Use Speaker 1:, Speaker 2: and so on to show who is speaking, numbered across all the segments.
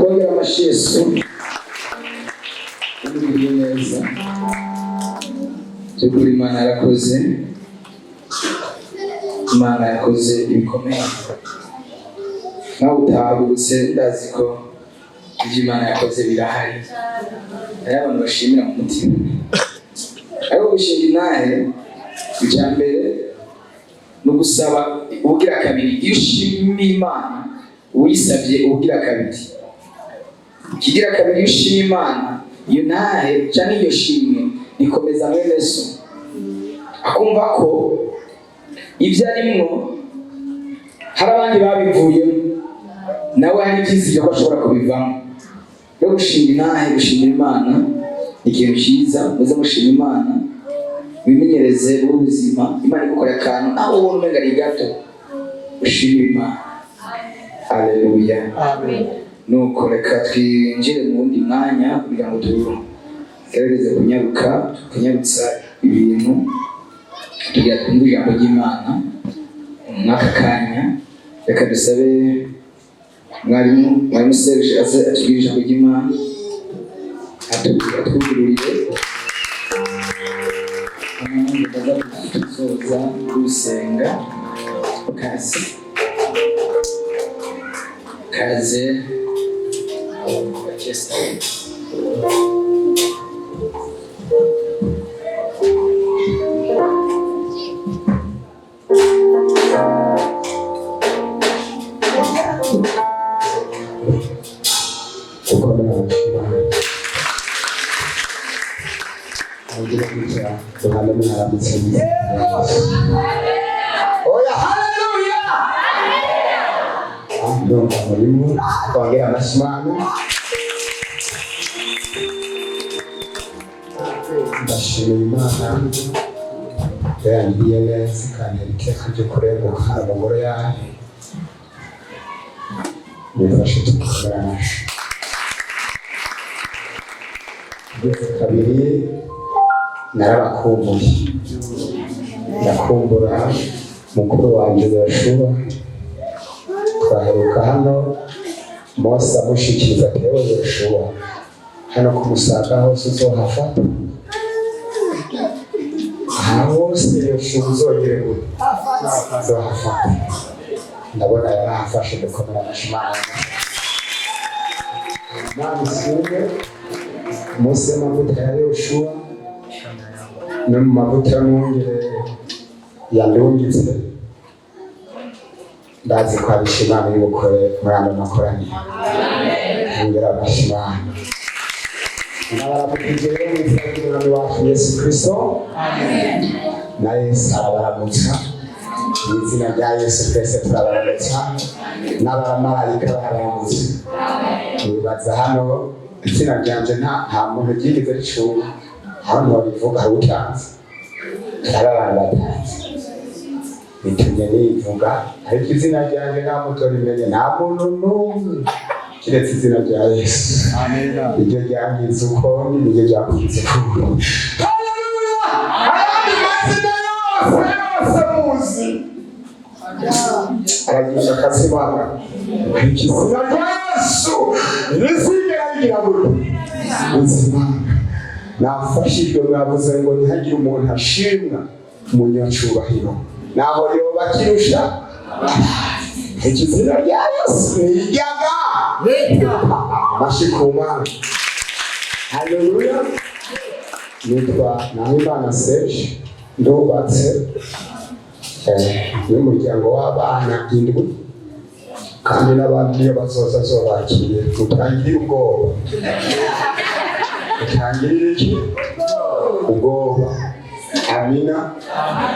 Speaker 1: twongera amashyi Yesu uri neza by'ukuri Imana yarakoze, Imana yakoze ibikomeye. Nawe utahagurutse ndazi ko ibyo Imana yakoze birahari, hari abantu bashimira mu mutima. Ariko gushinga intahe icya mbere no gusaba ubugira kabiri. Iyo ushimiye Imana uyisabye ubugira kabiri, kigira kabiri iyo ushimiye Imana iyo ntahe cyangwa iryo shimwe rikomeza mwene so akumva ko ibyo arimwo hari abandi babivuyemo, nawe hari icyizere ko ashobora kubivamo. Yo gushinga intahe, gushimira Imana ikintu cyiza. Muze mushima Imana, wimenyereze ubuzima. Imana igukorera akantu nawe ubona umenga ari gato, ushimira Imana. Haleluya, amen. Nuko reka twinjire mu wundi mwanya kugira ngo tugerageze kunyarutsa ibintu tugira twumve ijambo ry'Imana mwaka kanya. Reka dusabe mwarimu Serge aze atubwire ijambo ry'Imana, atwugururire ndaza gusoza gusenga. Kaze
Speaker 2: ndumva murimo twongera amashimano. Ndashimira Imana yangiriye neza ikantera iteka ryo kurenguka amaguru yayo. Nifashe tukugira amashyi. Kabiri narabakumbuye, ndakumbura mukuru wanjye Yoshua. Twaheruka hano Mose amushikiriza Theo Yoshua hano kumusanga hose uzohafata, aha hose Yoshua uzogere gute uzohafata. Ndabona yarahafashe dukomera amashimano. Imana isumbe Mose amavuta ya Yoshua no mu mavuta y'umwungere yandungitse. Ndazi ko ari Imana iri bukore muri ano makoraniro. Ngera amashimano. Ndabaramukije mu izina ry'Umwami wacu Yesu Kristo. Na Yesu arabaramutsa. Mu izina rya Yesu twese turabaramutsa. N'abamarayika barabaramutsa. Nibaza hano izina ryanje nta muntu ryigeze ricunga. Hano bivuga hari utanze. Hari abantu batanze. Bitumye nivuga ariko izina ryanjye nta muntu rimenye, nta muntu n'umwe kiretse izina rya Yesu. Amen. Iryo ryangiza uko niryo ryakugize uko. Haleluya! Ayandi mazina yose muzi aragisha akasimana. Izina rya Yesu rizigera rigira ubuzima. Nafashijwe mwavuze ngo ntihagire umuntu ashimwa umunyacubahiro naho yoba kirusha. Izina rya Yesu niryaga Mashikuma. Haleluya. Nitwa Nahimana Serge, ndubatse n'umuryango w'abana 7 kandi n'abandi iyo bazoza zobakiriye. Tutangire ubwoba, tutangire iki ubwoba. Amina.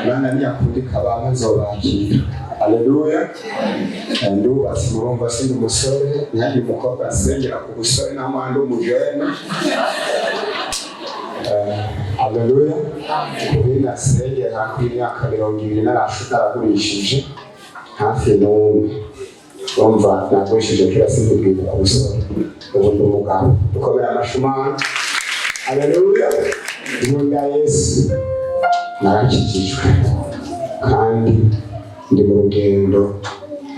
Speaker 2: Mana niyakundika abantu zobakira. Haleluya. Ndubatse murumva sindi umusore, nyange umukobwa asengera ku busore n'amande umujene. Haleluya. Kubina asengera ku myaka 20 narashutagurishije hafi n'umwe. Umva nagurishije kira sindibwira ubusore. Ubundi umugabo dukomera amashimano. Haleluya. Nkunda Yesu. Narakijijwe kandi ndi mu rugendo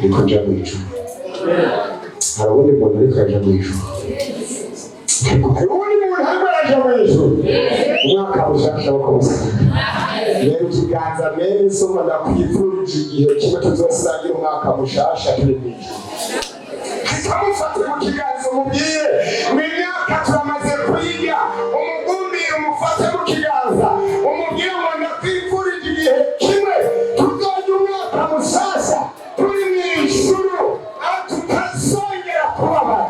Speaker 2: riko nja mu ijuru. hari ubundi muntu ariko aja mu ijuru, hari ubundi muntu ariko araja mu ijuru. Umwaka mushasha wo kumusanga rero ikiganza mwene soma ndakwifurije igihe kimwe tuzosangira umwaka mushasha turi mu ijuru. Kamufate mu kiganza umubwire mu myaka turamaze kwiga, umugumi umufate mu kiganza umubwire ngo ndakwifurije igihe kimwe tuzogira umwaka mushasha turi mu ijuru, aho tutazongera kubabara.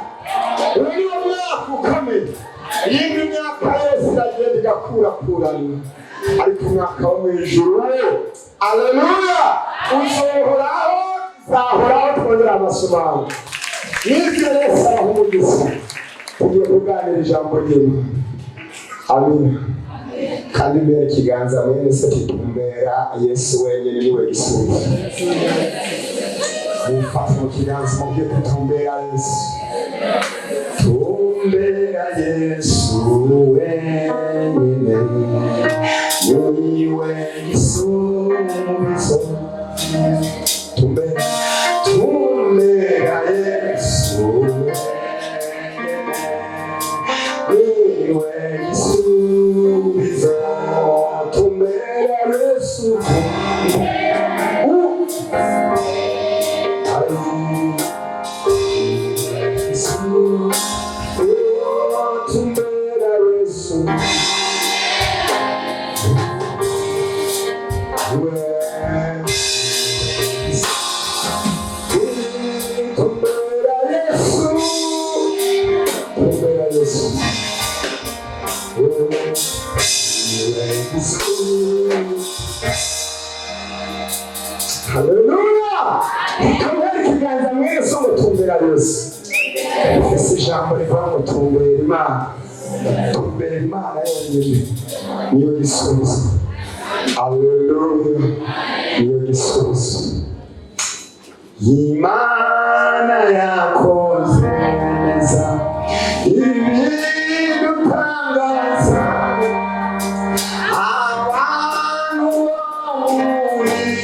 Speaker 2: Uyu niwo mwaka ukomeye, iyindi myaka yose iragenda igakurakuranwa, ariko umwaka wo mu ijuru aleluya uzohoraho, uzahoraho. Twongera amasomano yibyo Yesu arahumugiza. Tugiye kuganira ijambo ry'Imana. Amina. Kandi mbere ikiganza mwene se kitumbera Yesu wenyine niwe gisubizo. Mufate mu kiganza mubwiye kutumbera Yesu. Tumbera Yesu wenyine niwe gisubizo. Tumbera Yesu niwe gisubizo. Tumbera Yesu haleluya. Tumbera ikiganza mwese umutumbera Yesu. Ese ijambo rivuga ngo tumbera Imana. Tumbera Imana yonyine niyo gisubizo. Haleluya, niyo gisubizo. Imana yakoze neza ibintu utangaza, abantu bamurize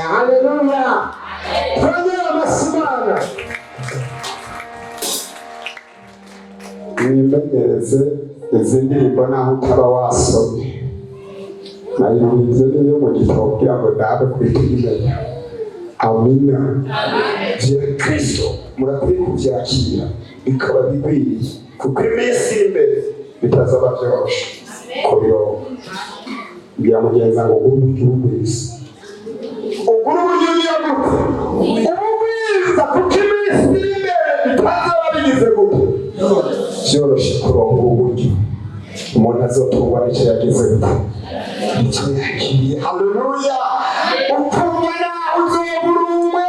Speaker 2: haleluya. Twongera amasimana. Mwimenyereze izi ndirimbo naho utaba wasomye. Nayibwize niyo mu gitabo kugira ngo ndabe kwitugimenya. Amina. Vya Kristo murakwiye kuvyakira bikaba bigwiriye, kuko iminsi imbere bitazaba vyoroshe kubiro bya mugenza ngo ubwiza ubwiza kuko iminsi imbere bitazaba bigize gute vyoroshe kuronka uburyo umuntu azotungwa n'icyo yagize gute icyo yakiriye. Haleluya. Ukumva naho uzobura umwe.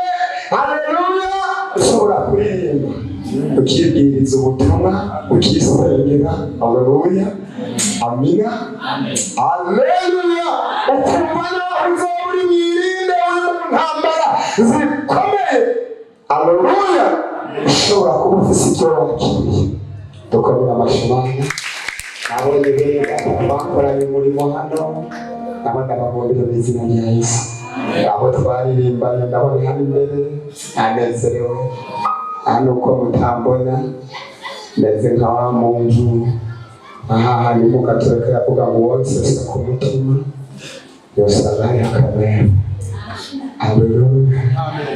Speaker 2: Haleluya. Ushobora kuririmba ukibwiriza ubutumwa ukisengera. Haleluya. Amina. Haleluya. Ukumva naho uzobura mwirinde ntambara zikomeye aleluya ushobora kuba ufise ibyo wakiriye dukomere amashimane nabonye beza bakoranye umurimo hano nabo ndababondera mu izina rya Yesu abo twaririmbanye ndabona hano imbere anezerewe hano uko mutambona ndetse nka wa muntu aha ni mu gatureka yavuga ngo wose usa ku mutima yose abari akamera aleluya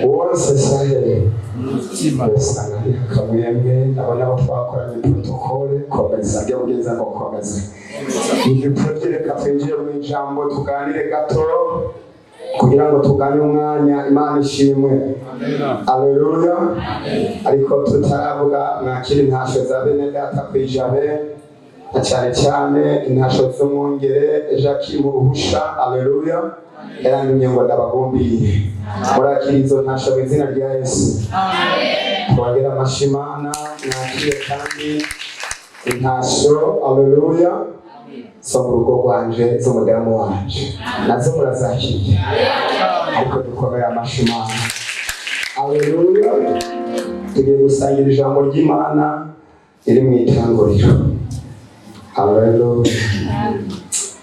Speaker 2: wose saye yose abari akamwemwe ndabona abo twakoranye protokole komeza byo ugeza ngo komeza igiprogereka twinjiye mu ijambo tuganire gato kugira ngo tugane umwanya Imana ishimwe aleluya ariko tutaravuga mwakiri intasho za bene data kwijabe cyane cyane intasho z'umwungere Jacques mu ruhusha aleluya yarandumye ngo ndabagombiye murakira izo ntasho mu izina rya Yesu twagera amashimana mwakire kandi intasho aleluya zo mu rugo rwanje z'umudamu wanje nazo murazakiriye ariko dukomere amashimana aleluya tugiye gusangira ijambo ry'Imana iri mu itanguriro aleluya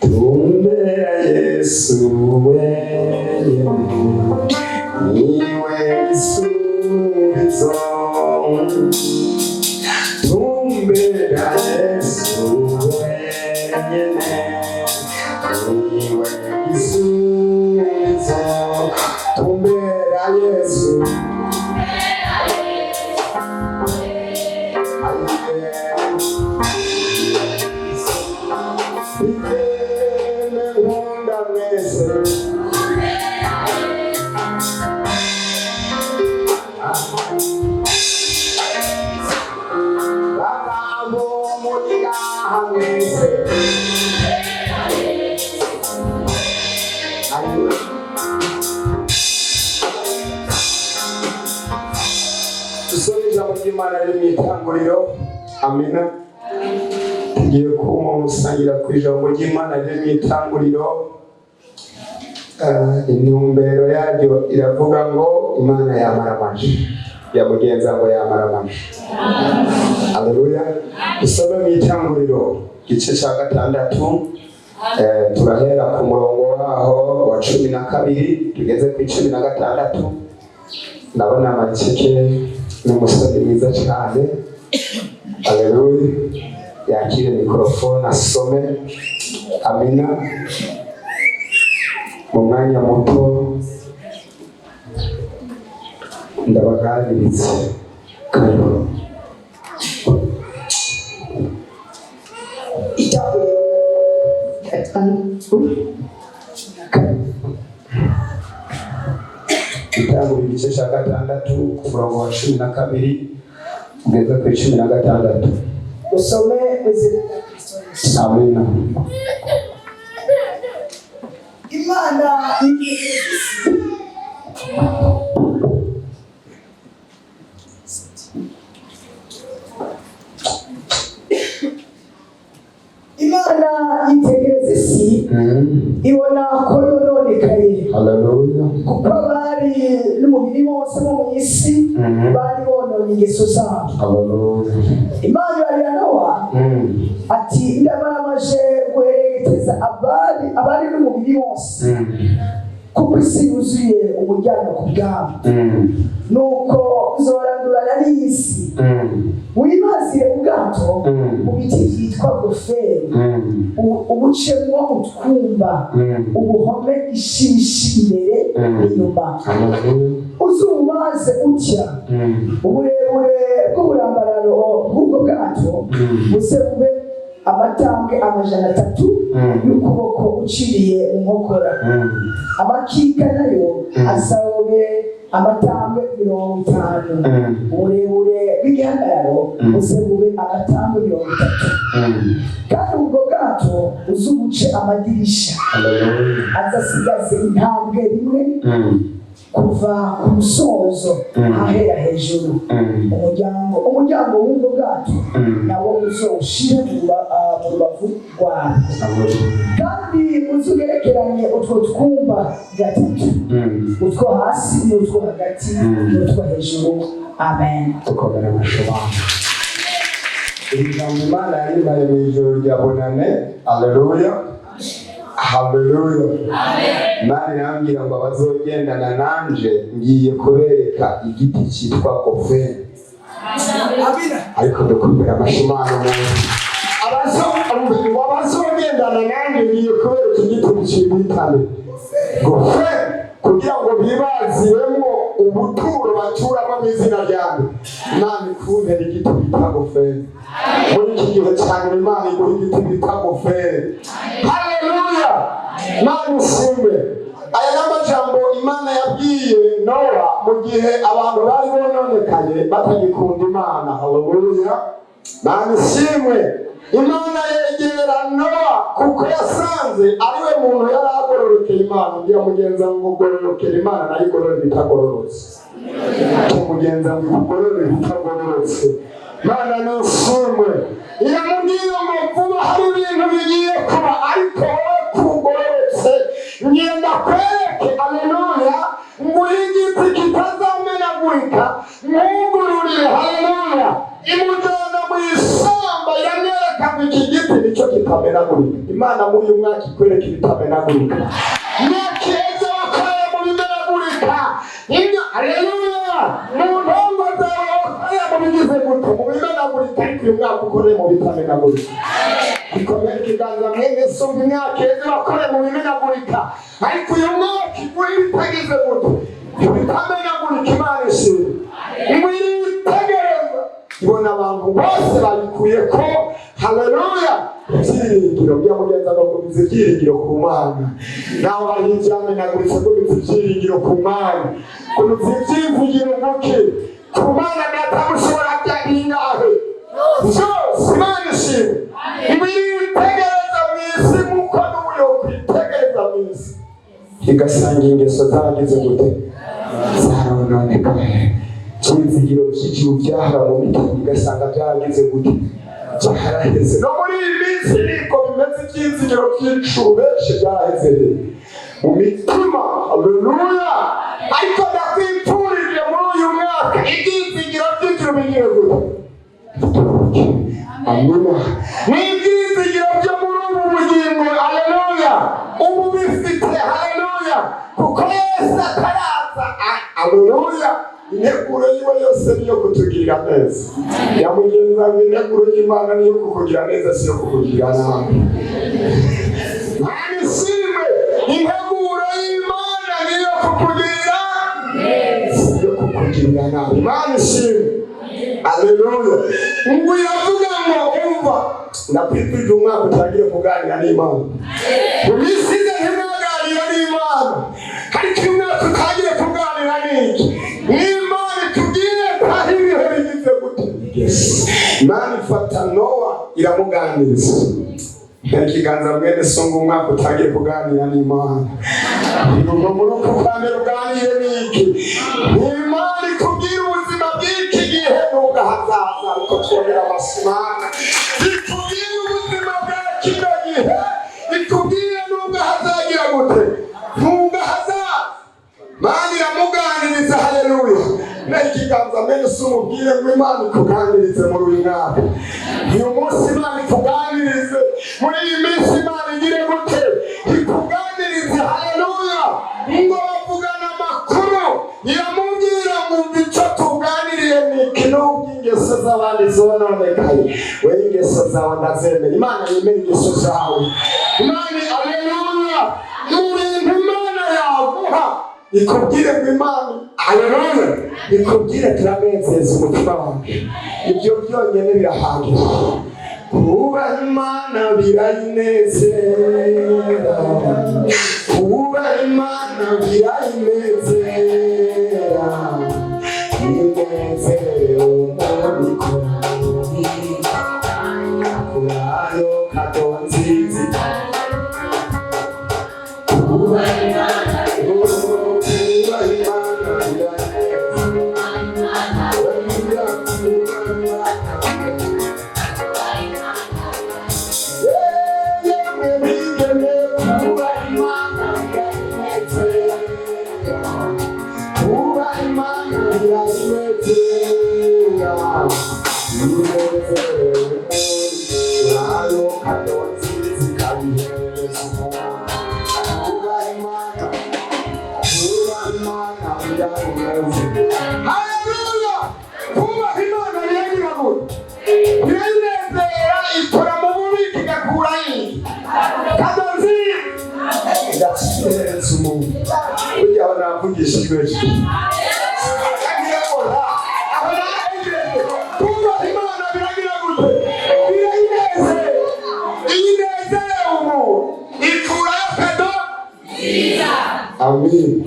Speaker 2: tumbera Yesu wenyine niwe gisubizo tumbera Yesu wenyine niwe gisubizo tumbera Yesu Imana iri mu itanguriro amina tugiye kumusangira ku ijambo ry'Imana riri mu itanguriro intumbero yaryo iravuga ngo Imana yamara amaje yamugenza ngo yamara amaje aleluya dusome mu itanguriro igice cya 6 turahera ku murongo waho wa 12 tugeze ku 16 ndabona amakeke n'umusore mwiza cyane aleluya yakire mikrofone asome amina mu mwanya muto ndabaganiriza kano itanguriro igice cya 6 ku murongo wa 12 kugeza ku 16
Speaker 3: usome
Speaker 2: amina
Speaker 3: Imana yitegereza isi ibona ko yononekaye
Speaker 2: haleluya
Speaker 3: kuko abari n'umubiri wose bo mu isi bari bononye ingeso zabo
Speaker 2: haleluya
Speaker 3: Imana yarira Nowa ati ndabaramaje guherekeza abari n'umubiri wose kuko isi yuzuye umuryango ku bwabo nuko uzorandurana n'isi wibazire ubwato mu biti byitwa goferi ubucemo utwumba ubuhome ishishi imbere n'inyuma uzubaze utya uburebure bw'uburambararo bw'ubwo bwato buse bube amatambwe 300 y'ukuboko uciriye mu nkokora amakika nayo asabe amatambwe 50 uburebure bw'igihagararo buse bube amatambwe 30 kandi ubwo bwato uzubuce amadirisha azasigaze intambwe rimwe kuva ku musozo ahera hejuru umuryango w'ubwo bwato nawo uzowushire mu rubavu rwawo kandi uzugerekeranye utwo twumba gatatu utwo hasi n'utwo hagati n'utwo hejuru. Amen.
Speaker 2: Tukobera amashobora ijambo Imana yarimaye mu ijoro rya bonane. Haleluya, haleluya. Imana irambwira ngo abazogendana nanje ngiye kubereka igiti cyitwa ofeni. Ariko dukubira amashimano abazogendana nanje ngiye kubereka igiti cyitwa ofeni kugira ngo bibaziremo ubuturo baturamo mu izina ryanjye. Imana ikuntera igiti bita ofeni. Muri iki gihe cyane Imana iguha igiti bita ofeni. Haleluya, Imana ishimwe. Aya n'amajambo Imana yabwiye Nowa mu gihe abantu bari bononekaye batagikunda Imana. Haleluya, Imana ishimwe. Imana yegera Nowa kuko yasanze ariwe muntu yari agororokeye Imana. Ngira mugenza ngo ugororokere Imana nayo igororera itagororotse. Mugenza ngo ugororere itagororotse. Imana nishimwe. Iramubwira ngo vuba hari ibintu bigiye kuba ariko wowe kugororotse ngenda kwereke. Haleluya, ngo igiti kitazamenagurika mwugururire. Haleluya, imujyana mu isamba yanyereka ngo iki giti nicyo kitamenagurika. Imana muri uyu mwaka ikwereka ibitamenagurika. Mwakeze wakoreye mu bimenagurika. Haleluya, mu ntongo zawe wakoreye mu bigize guto mu bimenagurika, ariko uyu mwaka ukoreye mu bitamenagurika. Ikomere ikiganza mwene sumva imyakeze wakoreye mu bimenagurika, ariko uyu mwaka uri bitagize guto ibitamenagurika. Imana ishimwe. Mwitegereza ibona abantu bose babikuye ko. Haleluya, ibyiringiro byamugenza ngo gumiza ibyiringiro ku Mana. Nawe hari ibyamenaguritse gumiza ibyiringiro ku Mana. Gumiza ibyiringiro guke ku Mana natamushobora byahingahe byose. Imana ishimwe. Mwitegereza mu isi nk'uko n'ubuyo kwitegereza mu isi igasanga ingeso zaragize gute zarononekaye. Ibyizigiro by'igihugu byahara mu mitima igasanga byaragize gute byaraheze. No muri iyi minsi niko bimeze. Ibyizigiro by'inshuro benshi byaraheze mu mitima. Haleluya, ariko ndakwifurije muri uyu mwaka ibyizigiro by'inshuro bigiye gute. Amina. N'ibyizigiro byo muri ubu bugingo. Haleluya, ubu bifite. Haleluya, kuko Yesu ataraza. Haleluya, integuro yiwe yose niyo kutugirira neza. Yamugenza ngo integuro y'Imana niyo kukugira neza, siyo kukugira nabi. Imana ishimwe. Integuro y'Imana niyo kukugirira neza, siyo kukugirira nabi. Imana ishimwe. Haleluya. Ngo iravuga ngo umva ndakwifurije umwaka utangire kuganira n'Imana. Mu minsi ize ntimwaganira n'Imana, ariko uyu mwaka utangire kuganira n'iki n'Imana. Tubwire aho ibihe bigize gute. Imana ifata Nowa iramuganiriza. Ikiganza mwene songa umwaka utangire kuganira n'Imana. Ngo muri uko kwambere uganire n'iki n'Imana ikubwira ubuzima bw'iki gihe n'ubwo hazaza. Ariko twongera amasimana ikubwira ubuzima bwa kino gihe, ikubwira n'ubwo hazagira gute n'ubwo hazaza. Imana iramuganiriza. Haleluya. N'ikiganza mwene se umubwire ngo Imana ikuganirize muri uyu mwaka. Uyu munsi Imana ikuganirize. Muri iyi minsi Imana igire gute ikuganirize. Haleluya, ngo bavugana amakuru. Iramubwira ngo icyo tuganiriye ni n'ubwo ingeso z'abandi zononekaye, we ingeso zawe ndazemera. Imana yemera ingeso zawe. Imana, haleluya, mu bintu Imana yaguha ikubwire ngo Imana, haleluya, ikubwire turanezeza umutima wawe. Ibyo byonyine birahagije. Kubaha Imana birayinezera, kubaha Imana birayinezera. Inezere umuntu kurayo kadonzizi. Kubaha Imana, kubaha Imana dushikirizwa Amen.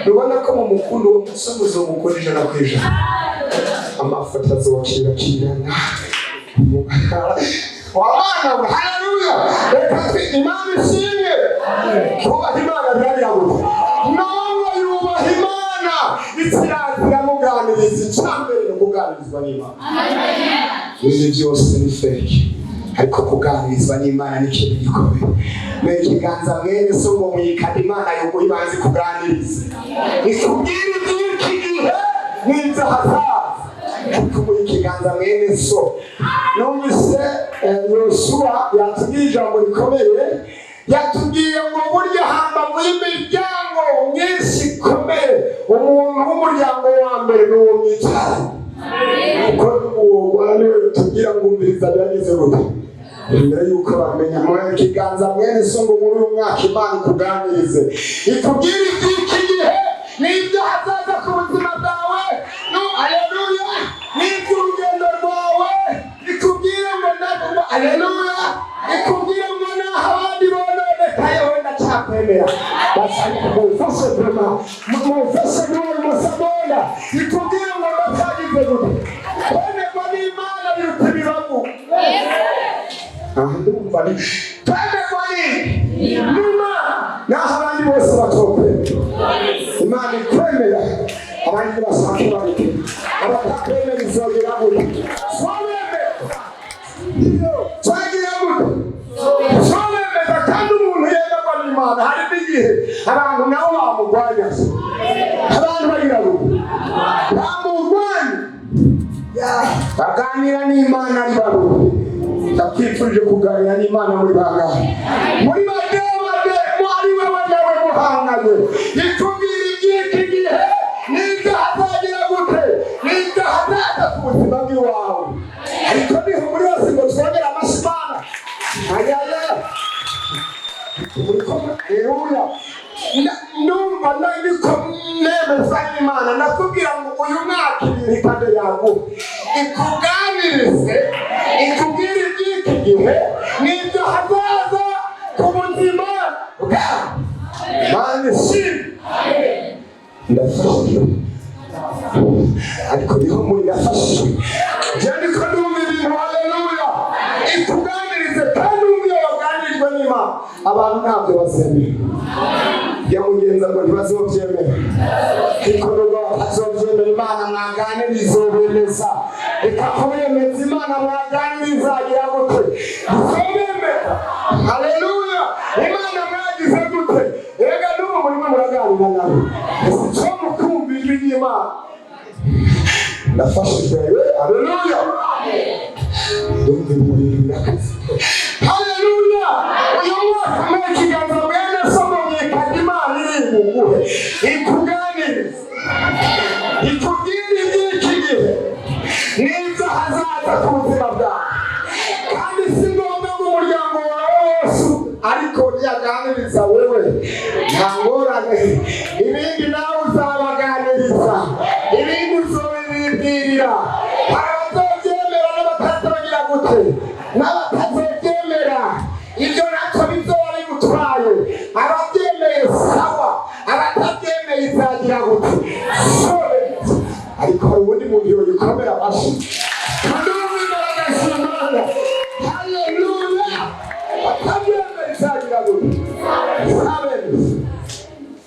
Speaker 2: Rubona ko mu mukundo wo musomuzo mukora ijana ku ijana. Amafoto azokira-kirana. Wabana, haleluya. Reka Imana ishimwe. Kubaha Imana birarirabuka. Nawe yubaha Imana. Ikirazira muganiriza icambere no kuganirizwa n'Imana. Ibi byose ni fake. Ariko kuganirizwa n'Imana ni ikintu gikomeye. Mekiganza mwene so ngo mwikana Imana yuko ibanze kuganiriza. Ikubwira iby'iki gihe n'ibyo hazaza. Kuko ikiganza mwene so. Numvise Yosuwa yatubwiye ijambo rikomeye. Yatubwiye ngo burya hambavu y'imiryango myinshi ikomeye. Umuntu w'umuryango wa mbere ni uwo mwicaranye. Uko uwo wari tubwira ngo umviriza birageze gute. Mbere yuko bamenya mu kiganza mwene so ngo muri uyu mwaka Imana ikuganirize ikubwira iby'iki gihe n'ibyo hazaza ku buzima bwawe no haleluya n'iby'urugendo rwawe ikubwira ngo nabo haleluya ikubwira ngo naho abandi bononekaye wenda cyakwemera basanga mufashe prema mufashe n'uwo musabona ikubwira ngo ndacyagize gute kwemerwa n'Imana biruta ibibavu ndumva ni kwemerwa n'Imana naho abandi bose batokwemera Imana ikwemera abandi basake bareke abatakwemera izogera gute twagira gute twemeza kandi umuntu yemerwa n'Imana hari n'igihe abantu nabo bamugwanya abantu bagira gute bamugwanya baganira n'Imana ari baruhe ndakwifurije kuganira n'Imana muri bangahe muri bade mwari wewe nawe muhanganye ikubwira iby'iki gihe n'ibyo hazagira gute n'ibyo hazaza ku buzima bw'iwawe ariko niho muri yose ngo twongere amashimana ayaya haleluya numva nandiko nemeza n'Imana nakubwira ngo uyu mwaka ibintu ikade yaguha ikuganirize ikubwira iby'iki gihe n'ibyo hazaza ku buzima bwawe Imana ishimwe ndafashijwe ariko niho muri ndafashijwe byandiko numva ibintu haleluya ikuganirize kandi umwe waganirijwe n'Imana abantu ntabyo bazemera yamugenza ngo ntibazobyemera ariko nubwo batazobyemera Imana mwaganiriza ubemeza ikakubemeza Imana mwaganiriza agira gute izobemeza haleluya Imana mwagize gute ega n'ubu murimo muraganira nawe ese mukumva ijwi ry'Imana ndafashijwe haleluya ndumva ibintu birakaze haleluya uyu mwaka muri kiganza mwene so ngo mwikana Imana iri buguhe ikuganiriza ikubwira iby'iki gihe n'ibyo hazaza ku buzima bwawe kandi si ngombwa ngo umuryango wawe wose ariko yaganiriza wewe nta ngorane ibindi nawe uzabaganiriza ibindi uzobibibwirira abazobyemera n'abatazogira gute n'abatazobyemera ibyo nacyo bizoba bigutwaye ababyemeye sawa abatabyemeye izagira gute ariko hari ubundi muntu yoyikomera amashyi kandi uw'imbaraga z'Imana haleluya batabyemera izagira gute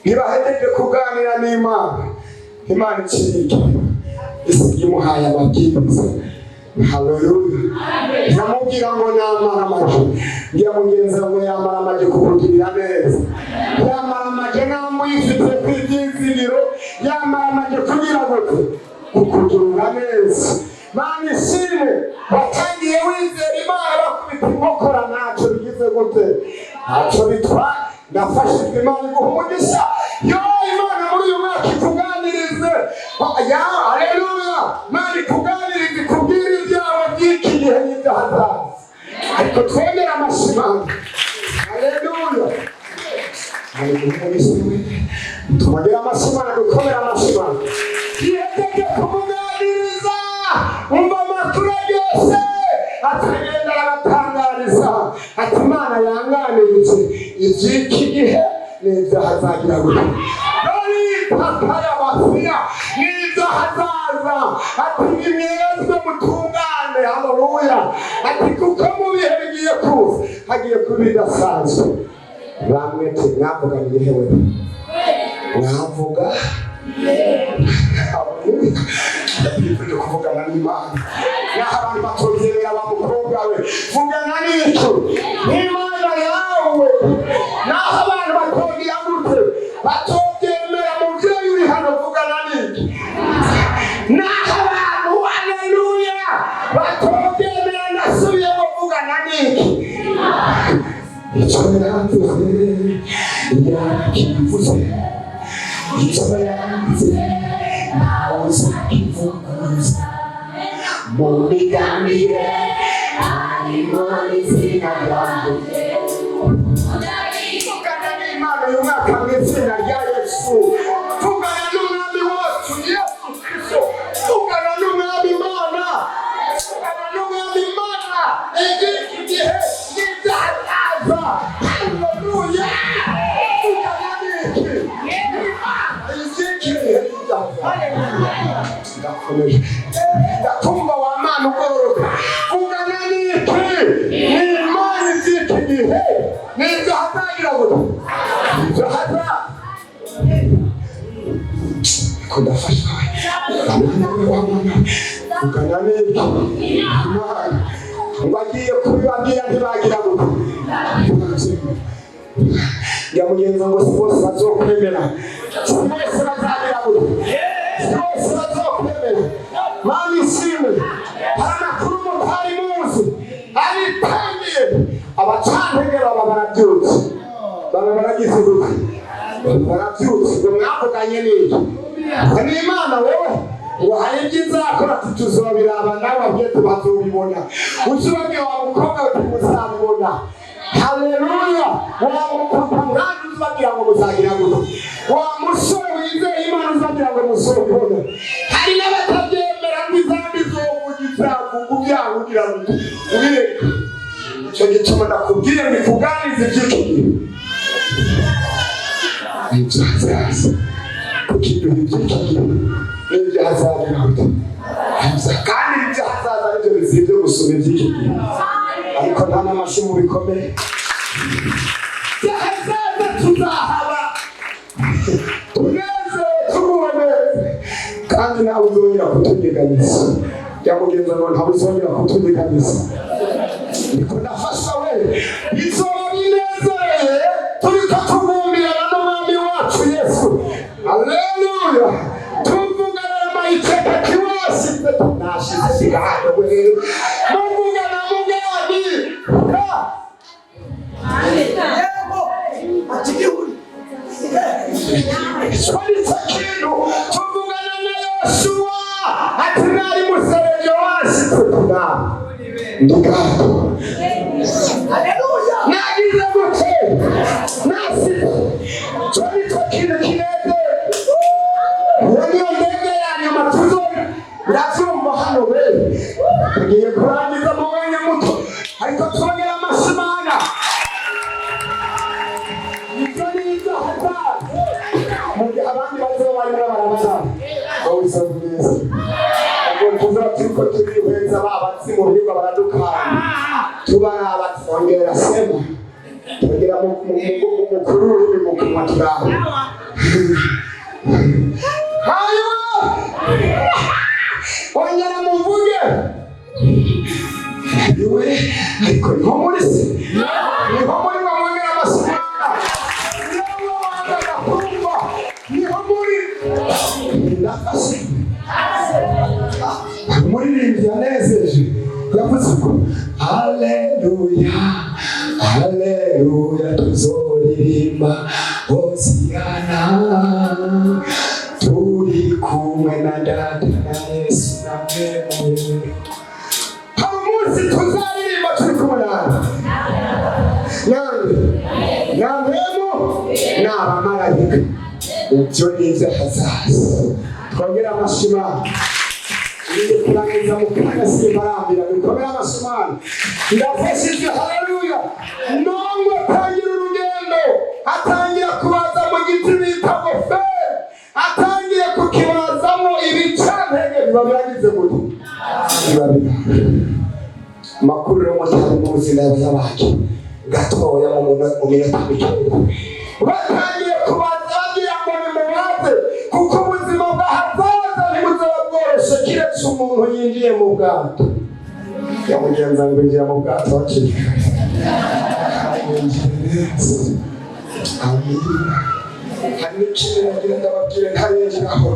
Speaker 2: ntibahejeje kuganira n'Imana Imana ikirike isiga imuhaye amabwiriza haleluya namubwira ngo namara amaje ngira mugenzi ngo yamara amaje kukugirira neza yamara amaje namuyifite kw'ibyizigiro yamara amaje kugira gute kukugirira neza Mana ishimwe watangiye wizera Imana bakubita inkokora ntacyo bigize gute ntacyo bitwaye ndafashijwe Imana iguha umugisha yo Imana muri uyu mwaka ikuganirize ya haleluya Mana ikuganirize ikubwira ibyawe by'iki gihe n'ibyo hazaza ariko twemera amashimano haleluya haleluya Tumagira amashimana dukomera amashimana. Yeteke kumuganiriza umva amakuru yose atagenda aratangariza ati Imana yanganirije iby'iki gihe n'ibyahazagira gute. Dore papa y'abafira n'ibyahazaza ati nimwezwe mutungane. Haleluya. Ati kuko mu bihe bigiye kuza hagiye kuba bidasanzwe. Bamwe mwavuga ibihe we mwavuga Ibyo kuvugana n'Imana. Naho abantu batozerera bamukobwa we vugana n'icyo n'Imana yawe. Naho abantu batongera gute batobyemera muvyeyi uri hano vugana n'iki. Naho abantu haleluya batobyemera nasubiye kuvugana n'iki. Icyo yavuze yakivuze. Icyo yavuze nawe uzakivuguruza mu migambi ye harimo n'izina ryawe. Vugana n'Imana uyu mwaka mu izina rya Yesu. Vugana n'umwami wacu Yesu Kristo. Vugana n'umwami Imana. Vugana n'umwami Imana iby'iki gihe n'ibyahazaza. Haleluya. Vugana n'iki Imana iby'iki gihe n'ibyahazaza. Ndakumva wa Mana ugororoka. Vugana n'iki n'Imana iby'iki gihe n'ibyahazagira gute. Ibyahazaza kudafashwa vugana n'iki Imana bagiye kubibabwira ntibagira gute. Ya mugenzi ngo si bose bazokwemera, si bose bazagira gute, si bose bazokwemera. Mana ishimwe. Hari amakuru mutari muzi aritangiye. Abacantege baba barabyutse, baba baragize gute, barabyutse. Ngo mwavuganye n'iki n'Imana wowe ngo hari ibyo izakora tuzobiraba nawe abwiye tubazobibona. Uzubabwiye wa mukobwa we muzabibona. Haleluya. Wa mupapa mwandi uzubabwira ngo muzagira gute. Wa musore wizeye Imana uzabwira ngo muzobibona. Hari n'abatabyemera ngo izambi zovugiza kubyanga ugira gute ubireka. Icyo gituma ndakubwiye bikuganize iby'iki gihe n'ibyahazaza. Kuko ibyo iby'iki gihe n'ibyahazagira gute. Kandi ibyahazaza nibyo bizibye gusoma iby'iki gihe. Ariko nta n'amashimu bikomeye. Ibyahazaza tuzahaba tuneze tubone. Kandi ntawe uzongera kutunyeganyeza. Yamugenza ngo ntawe uzongera kutunyeganyeza. Niko ndafasha we izoba binezereye turiko tubumbirana n'umwami wacu Yesu. Haleluya. Tuvugana n'amayiteka kiwashyize tunashize sigahano we. Muvugana mugani. Yego. Atigihuri. Swalitsa kintu tuvugana na Yoshua. Ati nari musereje washyize tunama. Ndugato. Haleluya. Nagize gute nasi twitwa kintu kineze. Niyo ndege yanyuma tuzona ndavyumva hano we. Tugiye kurangiza mu mwanya muto ariko twongera amashimana. Ibyo nizo hazaza. Mugihe abandi bazoba barimo barabaza wowe isabuneza. Tuko turihweza babatsi mu bigo baradukana. Tubaraba twongera sema. Twongera mu mukuru uri mu kumwa turaba. Hayo! Ongera muvuge. Iwe ariko niho muri se. Niho muri bamwongera amasumana. Niho wanga kumva. Niho muri. Ndafashe. Umuririmbyi yanezeje yavuze ngo haleluya haleluya tuzoririmba hosiyana turi kumwe na data na Yesu na mwemwe. Hari umunsi tuzaririmba turi kumwe nawe na mwemwe n'abamarayika. ibyo ni iby'ahazaza. Twongere amashimana iri kurangiza mu kanya simbarambira dukomere amashimana ndafashijwe. haleluya. nongwe atangira urugendo, atangira kubaza mu giti bita goferi, atangiye kukibazamo ibicantege biba biragize gute, biba biragize makuru yo mutari mu buzima bw'abantu gatoya mu minota mikeya. Batangiye kubaza bagira ngo nimubaze, kuko ubuzima bw'ahazaza ntibuzaba bworoshye kiretse umuntu yinjiye mu bwato. yamugenza ngo injira mu bwato hakiri kare. hari n'ikintu nagira ndababwire ntarengereho.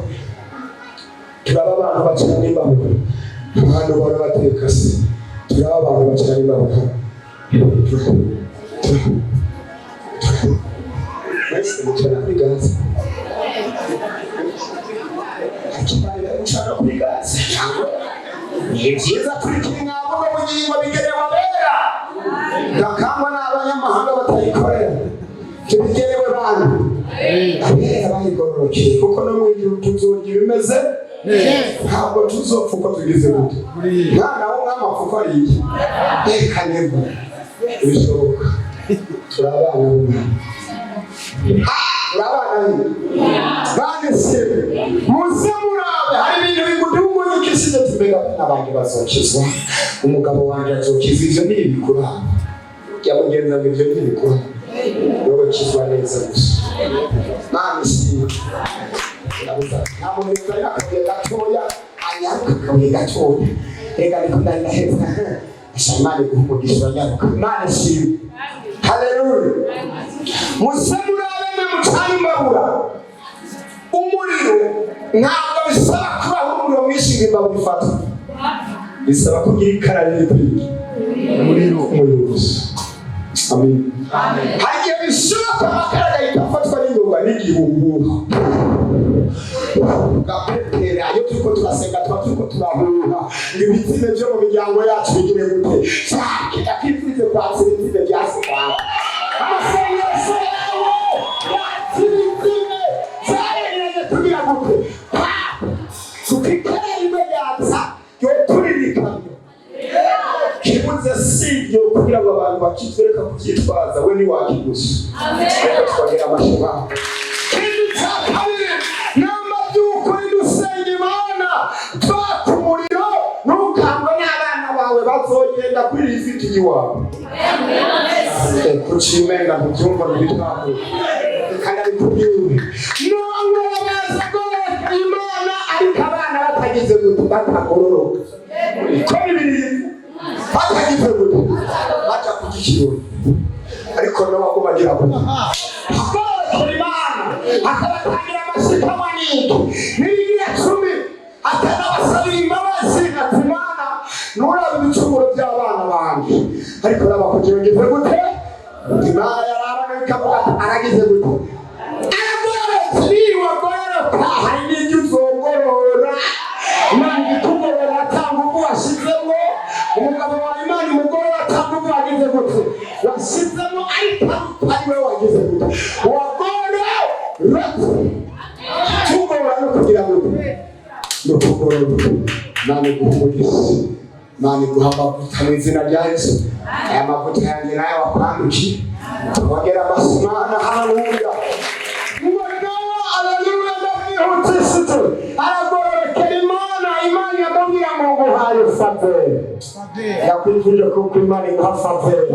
Speaker 2: turaba abantu bacana imbaho, abantu bahora bateka se. turaba abantu bacana imbaho, mwese mucana kuri gaze. akibaye gucana kuri gaze ni byiza kurikira inama n'ubugingo bigenewe abera, ndakangwa n'abanyamahanga batayikorera. tubigenewe bantu abera bayigororokeye, kuko no mu ijuru tuzogira bimeze ntabwo tuzopfa uko tugize gute. mwana w'umwami apfa ari iki? reka nibwo bishoboka. turi abana b'umwami, turi abana bane se muze murabe. hari ibintu bigudumbura ukisize tumega n'abandi bazokizwa. umugabo wanjye azokiza, ivyo ntibikuraba. yamugenza ngo ivyo ntibikuraba, wowe kizwa neza gusa. mani si namuheza yakabuye gatoya, anyaruka akabuye gatoya. reka ariko ndari ndaheza Imana iguha umugisha wanyaruka. Imana ishimwe. haleluya. muze murabe mwe mucana imbabura. umuriro ntabwo bisaba kubaho umuriro mwinshi ngo imbabura ifata, bisaba kugira ikara riri kuri umuriro gusa. amen. hari igihe bishoboka amakara agahita afatwa n'ingoga n'igihuhuha gapepera. iyo turiko turasenga tuba turiko turahuha ngo ibitsime vyo mu miryango yacu bigire gute, kidakwifurize kwatsa ibitsime vyasigara. amasengesho yawe yatsa ibitsime vyaregeranye kugira gute, tukikera rimwe yatsa yoturirikanye. kibuze sivyo kugira ngo abantu bakizwe, reka kuvyitwaza, we niwakigusa. reka twongera amashimwe. ikindi cya kabiri n'amaby'ukuri dusenga Imana twaka umuriro, ntukangwe n'abana bawe bazogenda kuri lisiti y'iwawe. kucimenga ntubyumva ntibitwawe kandi abikubwire. nongwe babaza gororoka Imana, ariko abana batagize gute, batagororoka. ko bibiri batagize gute, baca ku gikirori. ariko n'abagoma agira gute, agororokera Imana, akabatangira amashika manini n'ibigira 10, akanabasabira imbabazi. ati Imana nturaba ibicumuro by'abana banjye, ariko n'abakugerageje gute. Imana yarabana bikavuga aragize gute, aragororotse. niba agororoka hari n'ibyo uzogorora. Imana ikugorora atanga ubu washyizemo. umugabo wa Imana imugorora atanga ubu wagize gute, washyizemo, ariko ari we wagize gute, wagororotse. tugorora no kugira gute, no kugorora. Imana iguha umugisha, Imana iguha amavuta mu izina rya Yesu. aya mavuta yanjye nayo wakwandukiye. twongera amasimana. haleluya. haleluya. ndamwihutishije aragororokera Imana. Imana yamubwira ngo nguhaye faveri. yakwifuje kuko Imana iguha faveri,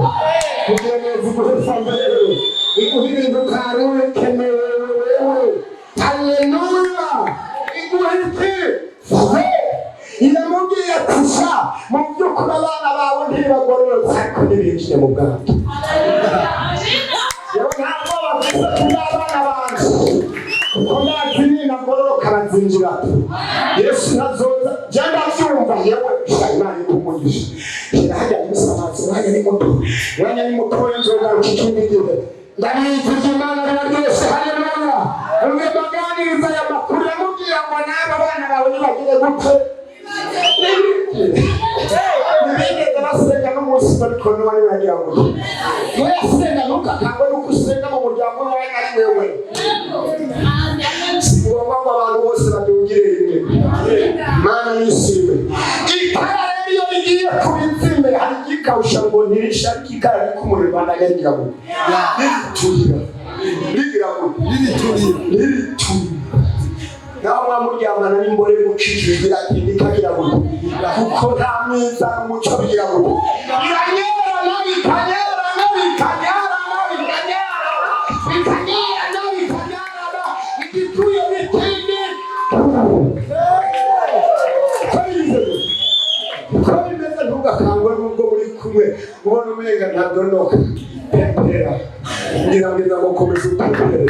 Speaker 2: kugira neza iguhe faveri, iguhe ibintu utari ukeneye wewe. haleluya. iguhe iki? faveri. iramubwiye ati sha mu by'ukuri abana bawe ntibagororotse, ariko ntibinjiye mu bwato. yewe ntabwo bavuze kuri abana banjye, kuko ndazi ninagororoka bazinjira. yesu ntazoza jya ndabyumva. yewe Imana ikumugisha. hajya imisamazi, umwanya ni muto, umwanya ni mutoya, nzogaruka ikindi gihe. ndabizije Imana riraryoshe. haleluya. umwe baganiriza aya makuru, yamubwira ngo n'aba bana bawe nibagire gute. ntibigeze basenga n'umunsi ariko n'uwari wagira ngo ntuyasenga, ntukakangwe n'uko usenga mu muryango wawe ari wewe. ishimwe. Ikara rero iyo rigiye kubizime hari igikawusha ngo ntirisha ariko ikara riri kumuriro bandanya rigira ngo ririturira naho mwamuryamana n'imbore gucishijwe ikagira ngo kuko nta mwiza n'umuco bigira ngo iranyera n'abikanyera n'abikanyera igituye bitinde ko bimeze ntugakangwe n'ubwo muri kumwe ubona umenga ntadonoka pepera ngira ngo komeza utapere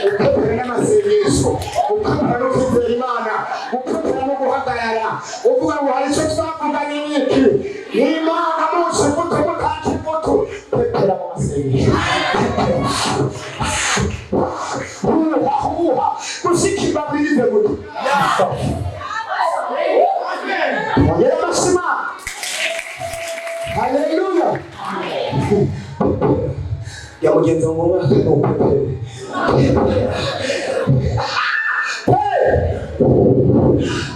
Speaker 2: ukapera n'amasengesho ukapera no kwizera Imana ukapera no guhagarara uvuga ngo hari icyo twavuganye n'iki n'Imana munsi muto mutaki muto pepera mu masengesho huha gushika ibabirize muto ongera amashima haleluya ya mugenzi wa mwaka n'upepere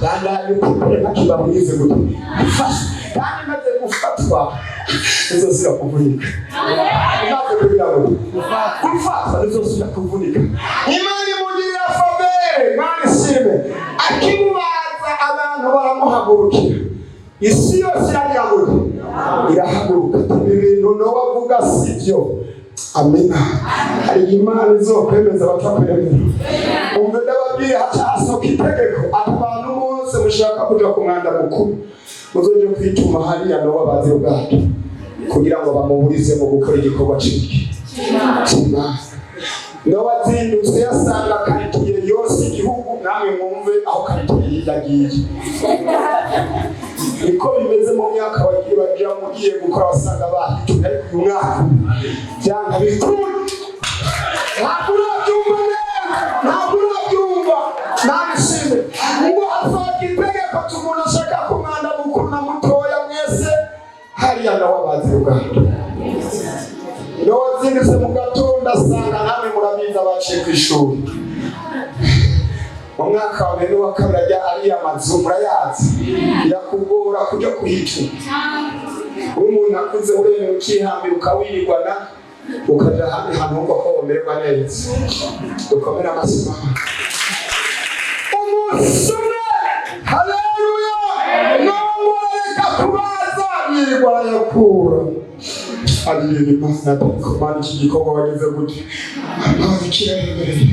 Speaker 2: kandi upepere ntakibaburize muto kandi maze gufatwa nizosubira kuvunika maze kugira ngo gufatwa nizosubira kuvunika Imana imugirira favere Imana ishime akimubaza abantu baramuhagurukira isi yose irahaguruka ibintu nobavuga sivyo amena hari Imana izokwemeza batakwemera umve ndababwira hacasoka itegeko abantu bose mushaka kuja ku mwanda mukuru muzoje kwituma hariya noba bazi ubwato kugira ngo bamuburize mu gukora igikorwa ciki noba zindutse yasanga karitiye yose igihugu namwe mwumve aho karitiye yagiye niko bimeze mu myaka wagiye bagira mugiye gukora wasanga bahituna ariko uyu mwaka byanga bikuru ntabwo urabyumva nabishime ngo hasohoka itegeko tumuntu ashaka ku mwana mukuru na mutoya mwese hariya nawe abazi ubwato noba zindutse mu gatondo asanga namwe murabizi abaciye ku ishuri mu mwaka wa mbere n'uwa kabiri ajya ariya mazu murayazi birakugora kujya kuhitura umuntu akuze uremeye ukihambira ukawirirwana ukaja ahandi hantu wumva ko womererwa neza dukomere amasiba umunsi umwe haleluya ntabwo reka kubaza yirirwa arayakura aririmba Imana kumana iki gikorwa wagize gute kirahembereye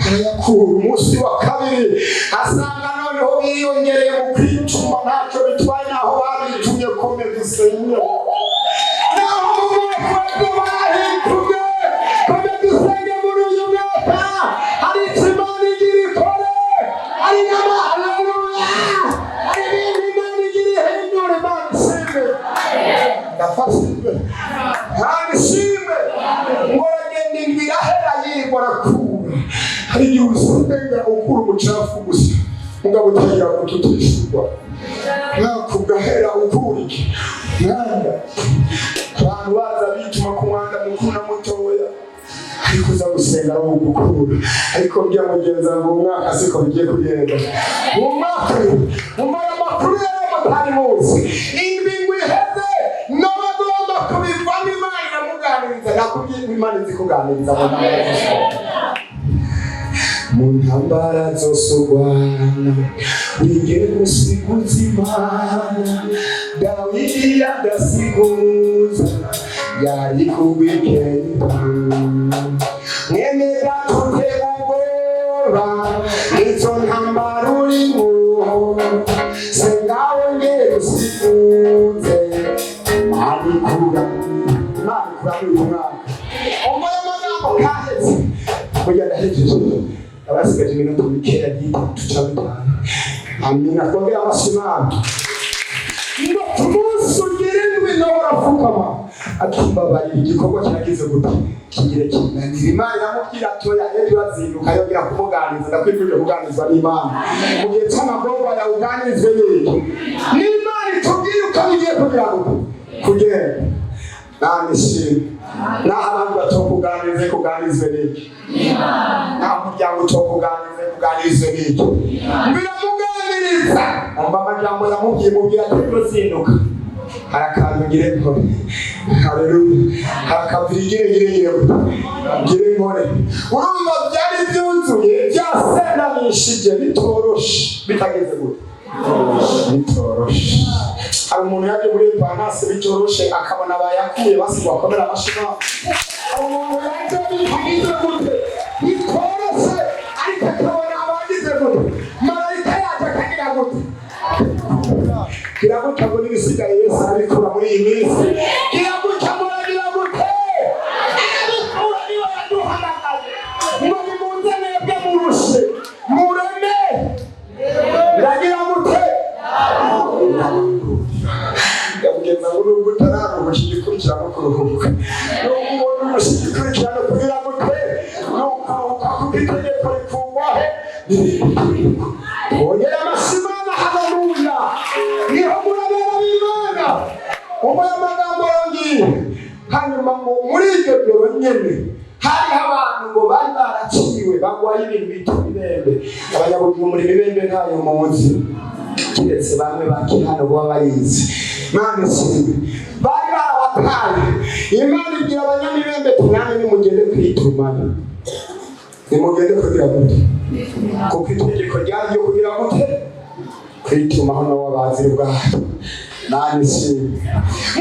Speaker 2: arayakura umunsi wa kabiri asanga noneho biyongereye mu kwituma ntacyo bitwaye naho babitumye komeza usenge naho umwaka bahitumye komeza usenge muri uyu mwaka hari Imana igira ikore hari n'amahaleluya hari ibindi Imana igira ihindura Imana ishimwe ndafashijwe kandi ishimwe ngo aragenda indwi irahera yirwa arakura hari igihe usenga ukura umucafu gusa mugabo utagira ngo tutishurwa nakugahera ukura iki mwanda abantu baza bituma ku mwanda mukuru na mutoya ariko uza gusenga ari ugukura ariko mbya mugenza ngo umwaka siko bigiye kugenda umwaka umara amakuru y'amatari munsi indwi iheze n'abagomba kubivamo Imana iramuganiriza nakubwiye Imana izi kuganiriza mu ntambara zose urwana wigere usiguza Imana Dawidi yadasiguza yari kubigenda mwene gatute ubwoba izo ntambara urimo sengawe ngere usiguze arikura uyu mwaka umwe amagambo kahetse kugira ndahejeje abasigaje iminota mikeya y'itatu cyangwa itanu amina twongera amashimana ngo umunsi ugere ndwi nawe urapfukama akimbabarira igikorwa kiragize gute kigire kinanira Imana iramubwira atoya ejo urazinduka yongera kumuganiriza ndakwifuje kuganizwa n'Imana mu gihe cy'amagorwa yawe uganirizwe n'iki n'Imana itubwire uko bigiye kugira ngo kugenda nani shimwe naho abantu batokuganirizwe n'iki nta muryango utokuganirizwe n'iki biramuganire bwiza umva amajambo yamubwiye ati uzinduka harakantu ngire nkore haleluya harakavira ngire nkore urumva byari byuzuye byasendanishije bitoroshe bitageze gute bitoroshe hari umuntu yaje muri panasi bitoroshe akabona bayakuye basigwa komera amashima umuntu yaje bigize gute bitoroshe ariko akabona abagize gute marayika yaje akagira gute kiraguca ngo n'ibisigaye Yesu arabikura muri iyi minsi kiraguca ngo aragira gute arabikura niba yaduhamagaye ngo nimunze mwebwe murushe mureme ndagira gute yamugenza ngo nubwo utararuhuka igikurikirano kuruhuka nubwo ubona umushigikurikirano kugira gute nukuruhuka kuko itegeko ripfungwahe twongere amashimana haleluya niho murabera b'Imana umuye amagambo yongiye hanyuma ngo muri iryo joro nyene hariho abantu ngo bari baraciwe bagwaye ibintu bita ibibembe abanyabugingo muri ibibembe ntayo muzi kiretse bamwe bakihano baba bayizi Imana ishimwe bari barabataye Imana ibwira abanyamibembe tunane nimugende kwitumana nimugende kugira gute kuko itegeko ryagiye kugira gute kwituma hano wabazira ubwato Imana ishimwe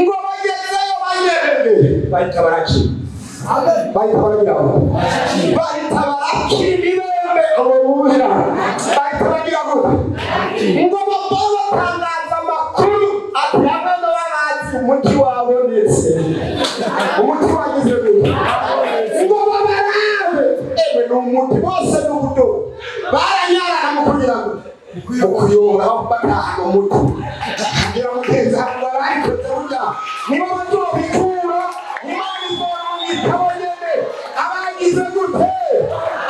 Speaker 2: ngo bagezeyo bayirebe bahita barakira bahita baragira ngo bahita barakira ibibembe ububuhira bahita bagira gute ngo batangaza amakuru ati abana barazi umuti wabonetse umuti wagize gute ngo babarabe ewe ni umuti bose n'ubudo baranyarana mu kugira ngo mu kuyunga aho batanga umuti kugira ngo teza hangara ariko burya niba bazobikura Imana izorungikaho nyene abagize gute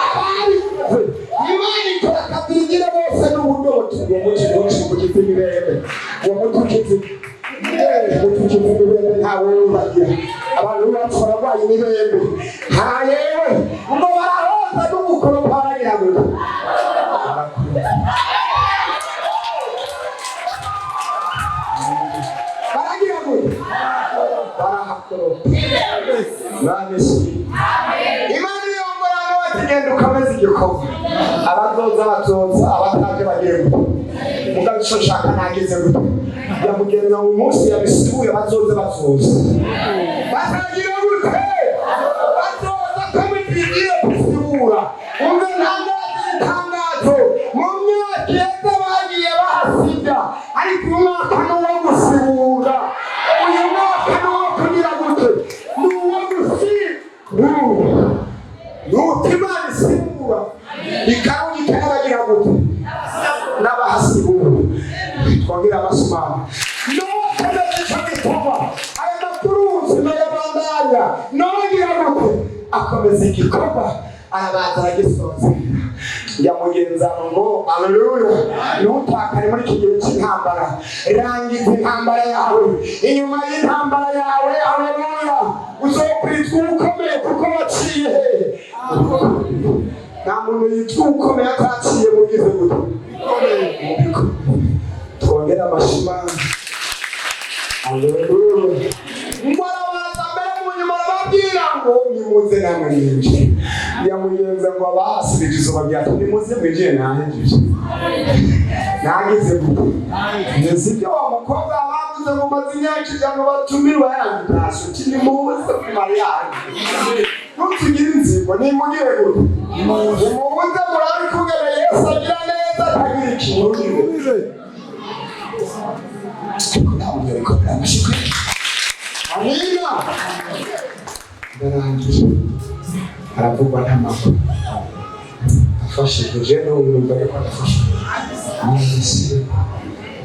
Speaker 2: ababikoze Imana ikora akabigire bose n'ubudo uwo muti ukize ibibembe uwo muti ukize ibibembe ntawe wubagira abantu bacu bararwaye ibibembe nta yewe ngo barahoza n'umukoro baragira gute baragira gute barahakoropa Imana yongora ngo batigenda ukameze igikoma abazoza batoza abataje bagiye gute mugabe ico nshaka nageze gute yamugenza mu munsi yabisibuye bazoze batagira gute bazoza kamitigiye kusibura umwe ntangazo mu myaka yeze bagiye bahasibya ariko uyu mwaka n'uwo gusibura uyu mwaka n'uwo kugira gute n'uwo gusibura n'utimana isibura ikawugika n'abagira gute n'abahasibura twongera amasumana n'uwo komeza ico gikorwa aya makuruzi n'ayabandanya n'abagira gute akomeza igikorwa arabanza aragisoza yamugenza ngo haleluya ntutakare muri iki gihe cy'intambara rangiza intambara yawe inyuma y'intambara yawe haleluya uzokwitwa ukomeye kuko waciye nta muntu yitwa ukomeye ataciye mugize gute twongere amashimana haleluya ngo nimuze namwe mwinjire yamugenza ngo abahasirije izuba ryacu nimuze mwinjire nahejeje nagize gute nzi ibyo wa mukobwa bavuze ngo maze imyaka ijana batumirwa yangitashe uti nimuze ku mariage ntutugire inzigo nimugire gute nimuze murabe kugana Yesu agira neza atagira ikintu ntabwo yariko biramashika amina barangije aravugwa n'amakuru afashije n'umwumva ariko arafasha mwese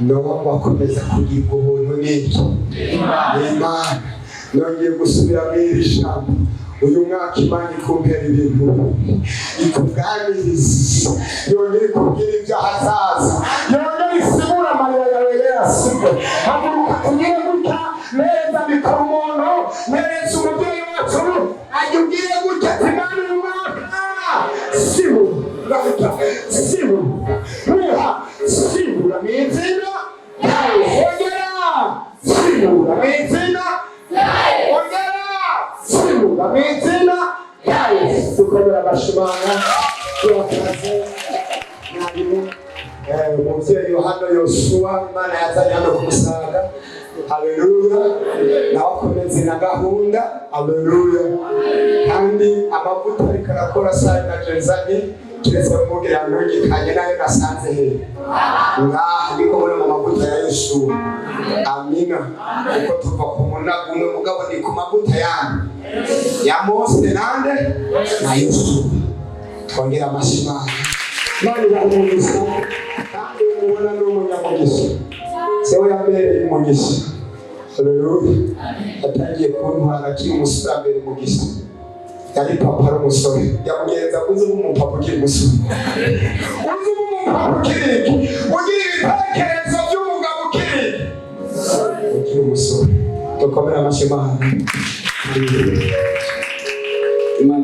Speaker 2: noba bakomeza kugirwa ubuntu n'iki n'Imana nongeye gusubira mw'iri jambo uyu mwaka Imana ikumpera ibintu ikuganiriza yongere ikubwira iby'ahazaza yongere isibura amarira yawe yarasibwe haguruka tugire gutya neza bikaba umuntu neretse umubyeyi wacu ajya gutya ati Imana uyu mwaka sibu gahita sibu ruha sibu simura mw'izina ongera simura mw'izina rya Yesu. Dukomera amashimana turakaze mwarimu umuvyeyi wa hano Yosuwa Imana yazanye hano kumusaga. Haleluya. Nawe akomeze na gahunda. Haleluya. Kandi amavuta ariko arakora saa na jezanye kiretse kumubwira ngo ngikanye nayo nasanze he ndiko muri mu mavuta ya Yesu. Amina. Uko tuva ku munago umwe mugabo ni ku mavuta ya Mose nande na Yesu. Twongera amashimana Mani bamugisha kandi umubona n'umunyamugisha sewe yambereye umugisha. Haleluya. Atangiye kuntwara akiri umusore ambere umugisha. Yari papa ari umusore yamugenza kuzi nk'umupapa ukiri umusore uzi nk'umupapa ukiri